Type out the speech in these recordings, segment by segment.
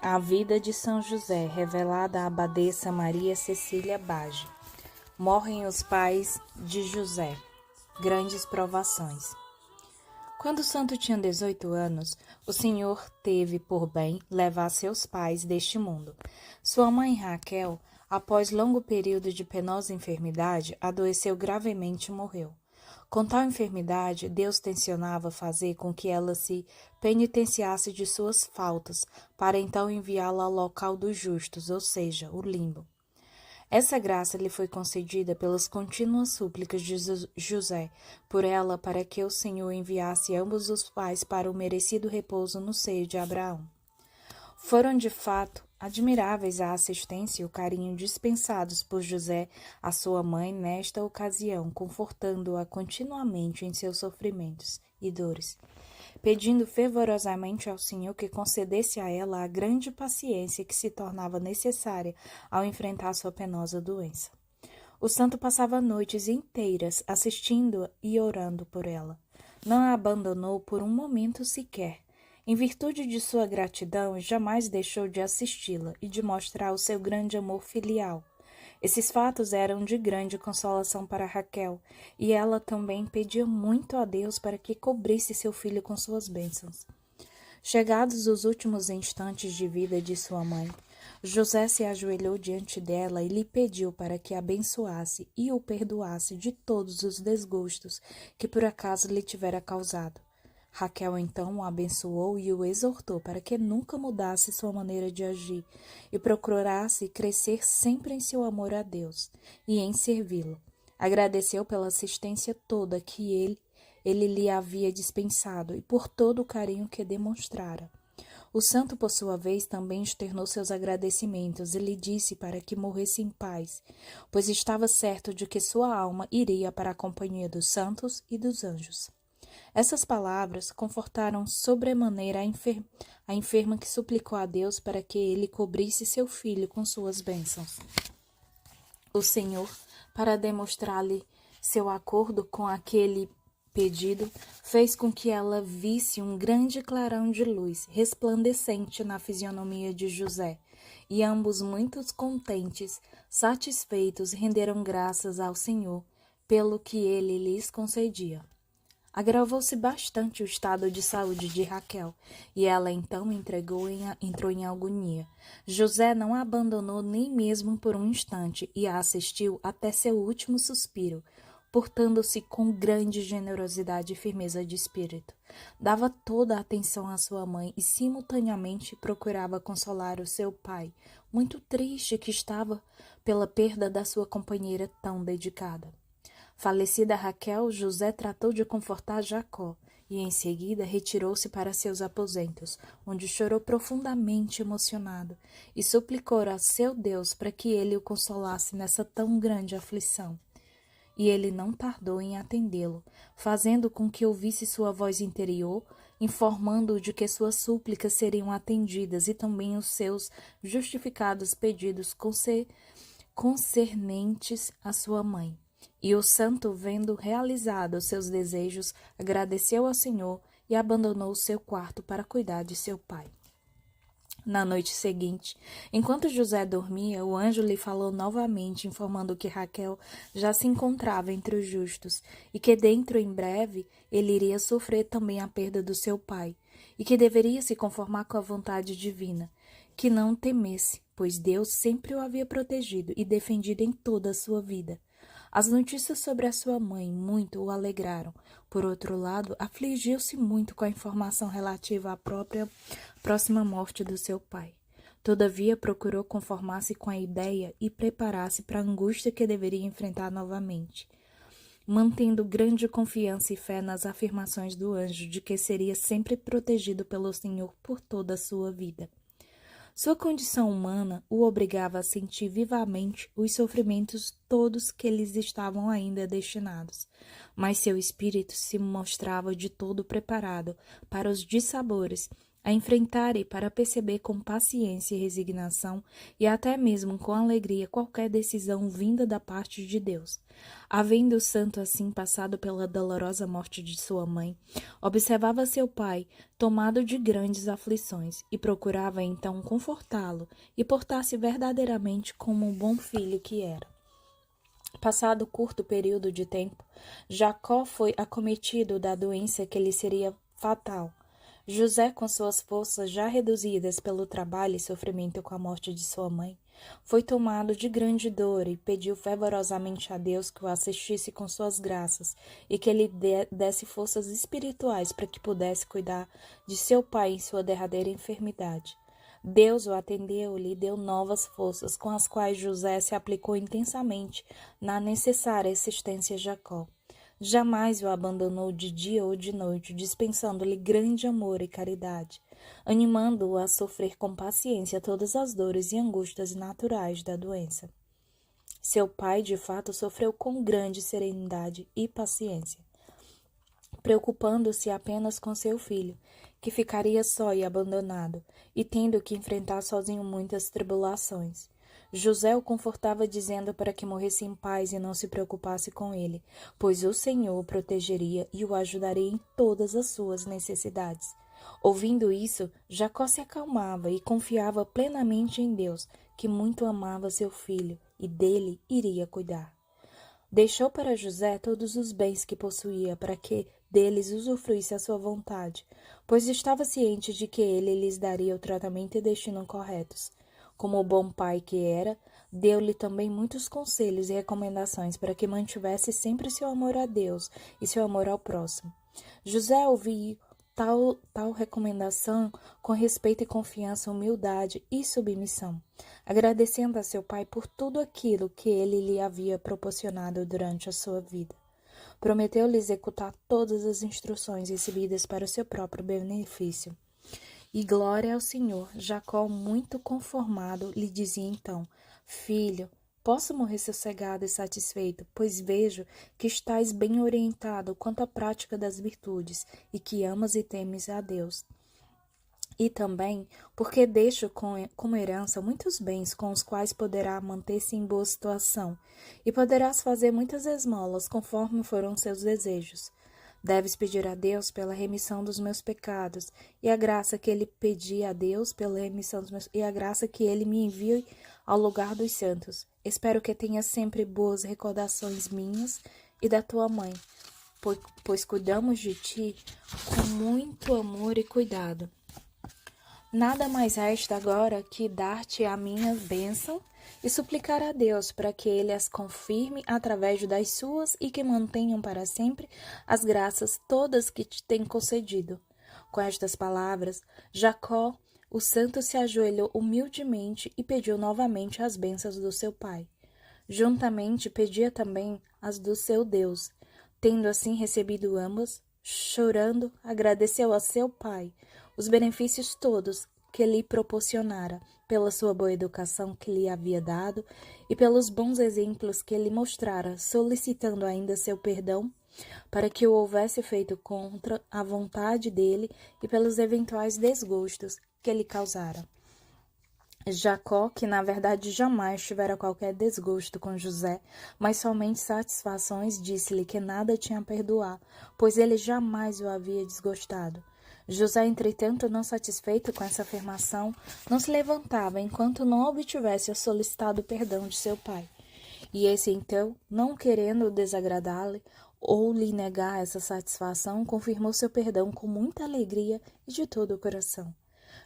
A vida de São José, revelada à abadesa Maria Cecília Bage. Morrem os pais de José. Grandes provações. Quando o santo tinha 18 anos, o Senhor teve por bem levar seus pais deste mundo. Sua mãe Raquel, após longo período de penosa enfermidade, adoeceu gravemente e morreu. Com tal enfermidade, Deus tencionava fazer com que ela se penitenciasse de suas faltas, para então enviá-la ao local dos justos, ou seja, o limbo. Essa graça lhe foi concedida pelas contínuas súplicas de José por ela para que o Senhor enviasse ambos os pais para o merecido repouso no seio de Abraão. Foram, de fato, admiráveis a assistência e o carinho dispensados por José à sua mãe nesta ocasião, confortando-a continuamente em seus sofrimentos e dores, pedindo fervorosamente ao Senhor que concedesse a ela a grande paciência que se tornava necessária ao enfrentar sua penosa doença. O santo passava noites inteiras assistindo e orando por ela. Não a abandonou por um momento sequer. Em virtude de sua gratidão, jamais deixou de assisti-la e de mostrar o seu grande amor filial. Esses fatos eram de grande consolação para Raquel, e ela também pedia muito a Deus para que cobrisse seu filho com suas bênçãos. Chegados os últimos instantes de vida de sua mãe, José se ajoelhou diante dela e lhe pediu para que a abençoasse e o perdoasse de todos os desgostos que por acaso lhe tivera causado. Raquel então o abençoou e o exortou para que nunca mudasse sua maneira de agir e procurasse crescer sempre em seu amor a Deus e em servi-lo. Agradeceu pela assistência toda que ele lhe havia dispensado e por todo o carinho que demonstrara. O santo, por sua vez, também externou seus agradecimentos e lhe disse para que morresse em paz, pois estava certo de que sua alma iria para a companhia dos santos e dos anjos. Essas palavras confortaram sobremaneira a enferma que suplicou a Deus para que ele cobrisse seu filho com suas bênçãos. O Senhor, para demonstrar-lhe seu acordo com aquele pedido, fez com que ela visse um grande clarão de luz resplandecente na fisionomia de José, e ambos, muito contentes, satisfeitos, renderam graças ao Senhor pelo que ele lhes concedia. Agravou-se bastante o estado de saúde de Raquel, e ela então entrou em agonia. José não a abandonou nem mesmo por um instante e a assistiu até seu último suspiro, portando-se com grande generosidade e firmeza de espírito. Dava toda a atenção à sua mãe e simultaneamente procurava consolar o seu pai, muito triste que estava pela perda da sua companheira tão dedicada. Falecida Raquel, José tratou de confortar Jacó e, em seguida, retirou-se para seus aposentos, onde chorou profundamente emocionado e suplicou a seu Deus para que ele o consolasse nessa tão grande aflição. E ele não tardou em atendê-lo, fazendo com que ouvisse sua voz interior, informando-o de que suas súplicas seriam atendidas e também os seus justificados pedidos concernentes à sua mãe. E o santo, vendo realizados seus desejos, agradeceu ao Senhor e abandonou seu quarto para cuidar de seu pai. Na noite seguinte, enquanto José dormia, o anjo lhe falou novamente, informando que Raquel já se encontrava entre os justos e que dentro em breve ele iria sofrer também a perda do seu pai e que deveria se conformar com a vontade divina, que não temesse, pois Deus sempre o havia protegido e defendido em toda a sua vida. As notícias sobre a sua mãe muito o alegraram. Por outro lado, afligiu-se muito com a informação relativa à próxima morte do seu pai. Todavia, procurou conformar-se com a ideia e preparar-se para a angústia que deveria enfrentar novamente, mantendo grande confiança e fé nas afirmações do anjo de que seria sempre protegido pelo Senhor por toda a sua vida. Sua condição humana o obrigava a sentir vivamente os sofrimentos todos que lhes estavam ainda destinados, mas seu espírito se mostrava de todo preparado para os dissabores a enfrentar e para perceber com paciência e resignação e até mesmo com alegria qualquer decisão vinda da parte de Deus. Havendo o santo assim passado pela dolorosa morte de sua mãe, observava seu pai tomado de grandes aflições e procurava então confortá-lo e portar-se verdadeiramente como um bom filho que era. Passado curto período de tempo, Jacó foi acometido da doença que lhe seria fatal. José, com suas forças já reduzidas pelo trabalho e sofrimento com a morte de sua mãe, foi tomado de grande dor e pediu fervorosamente a Deus que o assistisse com suas graças e que lhe desse forças espirituais para que pudesse cuidar de seu pai em sua derradeira enfermidade. Deus o atendeu e lhe deu novas forças, com as quais José se aplicou intensamente na necessária assistência a Jacó. Jamais o abandonou de dia ou de noite, dispensando-lhe grande amor e caridade, animando-o a sofrer com paciência todas as dores e angústias naturais da doença. Seu pai, de fato, sofreu com grande serenidade e paciência, preocupando-se apenas com seu filho, que ficaria só e abandonado, e tendo que enfrentar sozinho muitas tribulações. José o confortava dizendo para que morresse em paz e não se preocupasse com ele, pois o Senhor o protegeria e o ajudaria em todas as suas necessidades. Ouvindo isso, Jacó se acalmava e confiava plenamente em Deus, que muito amava seu filho e dele iria cuidar. Deixou para José todos os bens que possuía, para que deles usufruísse à sua vontade, pois estava ciente de que ele lhes daria o tratamento e destino corretos. Como o bom pai que era, deu-lhe também muitos conselhos e recomendações para que mantivesse sempre seu amor a Deus e seu amor ao próximo. José ouviu tal recomendação com respeito e confiança, humildade e submissão, agradecendo a seu pai por tudo aquilo que ele lhe havia proporcionado durante a sua vida. Prometeu-lhe executar todas as instruções recebidas para o seu próprio benefício. E glória ao Senhor. Jacó, muito conformado, lhe dizia então: Filho, posso morrer sossegado e satisfeito, pois vejo que estás bem orientado quanto à prática das virtudes e que amas e temes a Deus. E também porque deixo como herança muitos bens com os quais poderá manter-se em boa situação e poderás fazer muitas esmolas conforme foram seus desejos. Deves pedir a Deus pela remissão dos meus pecados e a graça que ele pedi a Deus pela remissão dos meus e a graça que ele me envie ao lugar dos santos. Espero que tenha sempre boas recordações minhas e da tua mãe, pois cuidamos de ti com muito amor e cuidado. Nada mais resta agora que dar-te a minha bênção e suplicar a Deus para que ele as confirme através das suas e que mantenham para sempre as graças todas que te tem concedido. Com estas palavras, Jacó, o santo, se ajoelhou humildemente e pediu novamente as bênçãos do seu pai. Juntamente pedia também as do seu Deus. Tendo assim recebido ambas, chorando, agradeceu a seu pai os benefícios todos que lhe proporcionara, pela sua boa educação que lhe havia dado e pelos bons exemplos que lhe mostrara, solicitando ainda seu perdão para que o houvesse feito contra a vontade dele e pelos eventuais desgostos que lhe causara. Jacó, que na verdade jamais tivera qualquer desgosto com José, mas somente satisfações, disse-lhe que nada tinha a perdoar, pois ele jamais o havia desgostado. José, entretanto, não satisfeito com essa afirmação, não se levantava enquanto não obtivesse solicitado o perdão de seu pai. E esse, então, não querendo desagradá-lo ou lhe negar essa satisfação, confirmou seu perdão com muita alegria e de todo o coração.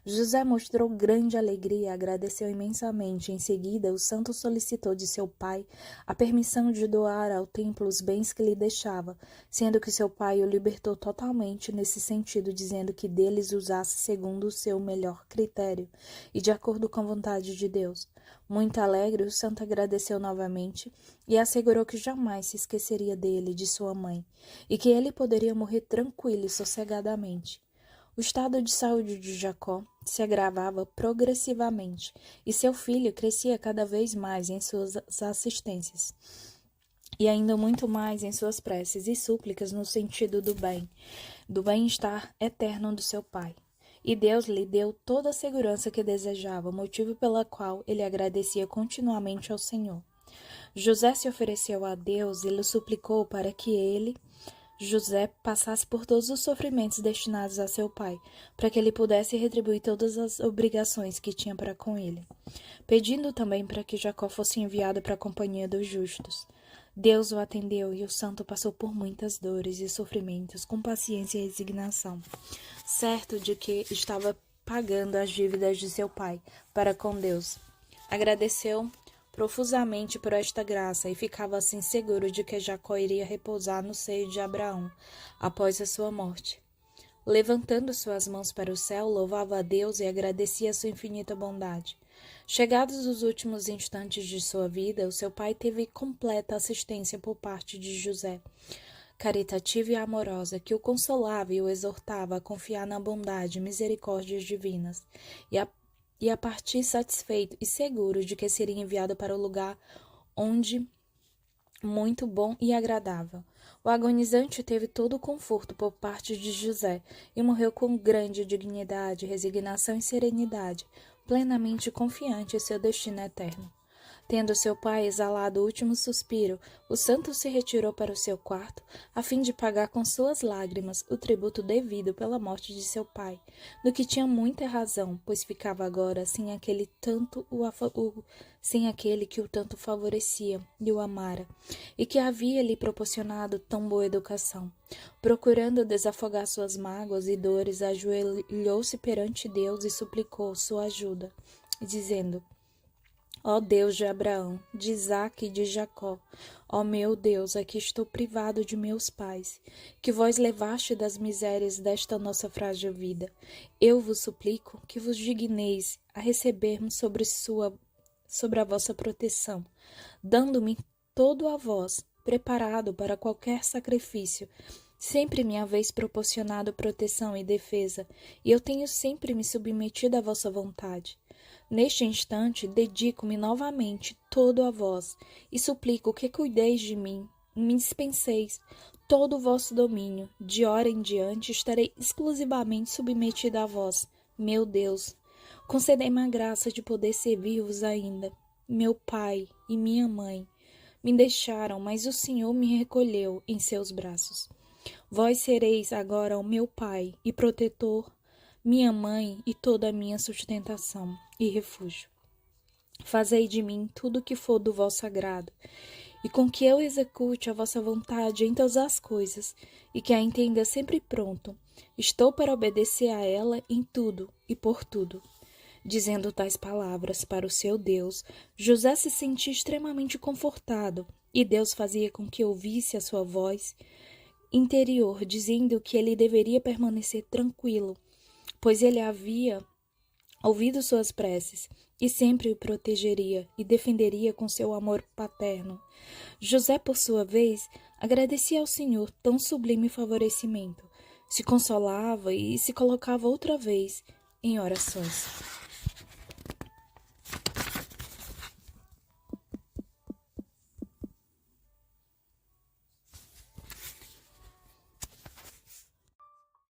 José mostrou grande alegria e agradeceu imensamente. Em seguida, o santo solicitou de seu pai a permissão de doar ao templo os bens que lhe deixava, sendo que seu pai o libertou totalmente nesse sentido, dizendo que deles usasse segundo o seu melhor critério e de acordo com a vontade de Deus. Muito alegre, o santo agradeceu novamente e assegurou que jamais se esqueceria dele e de sua mãe, e que ele poderia morrer tranquilo e sossegadamente. O estado de saúde de Jacó se agravava progressivamente e seu filho crescia cada vez mais em suas assistências e ainda muito mais em suas preces e súplicas no sentido do bem-estar eterno do seu pai. E Deus lhe deu toda a segurança que desejava, motivo pela qual ele agradecia continuamente ao Senhor. José se ofereceu a Deus e lhe suplicou para que ele, José, passasse por todos os sofrimentos destinados a seu pai, para que ele pudesse retribuir todas as obrigações que tinha para com ele, pedindo também para que Jacó fosse enviado para a companhia dos justos. Deus o atendeu e o santo passou por muitas dores e sofrimentos, com paciência e resignação, certo de que estava pagando as dívidas de seu pai para com Deus. Agradeceu profusamente por esta graça e ficava assim seguro de que Jacó iria repousar no seio de Abraão após a sua morte. Levantando suas mãos para o céu, louvava a Deus e agradecia a sua infinita bondade. Chegados os últimos instantes de sua vida, o seu pai teve completa assistência por parte de José, caritativa e amorosa, que o consolava e o exortava a confiar na bondade e misericórdias divinas, e a partir satisfeito e seguro de que seria enviado para o lugar onde muito bom e agradável. O agonizante teve todo o conforto por parte de José e morreu com grande dignidade, resignação e serenidade, plenamente confiante em seu destino eterno. Tendo seu pai exalado o último suspiro, o santo se retirou para o seu quarto, a fim de pagar com suas lágrimas o tributo devido pela morte de seu pai, no que tinha muita razão, pois ficava agora sem aquele que o tanto favorecia e o amara, e que havia lhe proporcionado tão boa educação. Procurando desafogar suas mágoas e dores, ajoelhou-se perante Deus e suplicou sua ajuda, dizendo: Ó Deus de Abraão, de Isaque e de Jacó, ó meu Deus, aqui estou privado de meus pais, que vós levaste das misérias desta nossa frágil vida. Eu vos suplico que vos digneis a receber-me sobre a vossa proteção, dando-me todo a vós, preparado para qualquer sacrifício. Sempre me haveis proporcionado proteção e defesa, e eu tenho sempre me submetido à vossa vontade. Neste instante, dedico-me novamente todo a vós, e suplico que cuideis de mim, me dispenseis todo o vosso domínio. De hora em diante estarei exclusivamente submetida a vós, meu Deus. Concedei-me a graça de poder servir-vos ainda. Meu pai e minha mãe me deixaram, mas o Senhor me recolheu em seus braços. Vós sereis agora o meu pai e protetor, minha mãe e toda a minha sustentação e refúgio. Fazei de mim tudo o que for do vosso agrado, e com que eu execute a vossa vontade em todas as coisas, e que a entenda sempre pronto. Estou para obedecer a ela em tudo e por tudo. Dizendo tais palavras para o seu Deus, José se sentia extremamente confortado, e Deus fazia com que ouvisse a sua voz interior, dizendo que ele deveria permanecer tranquilo, pois ele havia ouvido suas preces e sempre o protegeria e defenderia com seu amor paterno. José, por sua vez, agradecia ao Senhor tão sublime favorecimento, se consolava e se colocava outra vez em orações.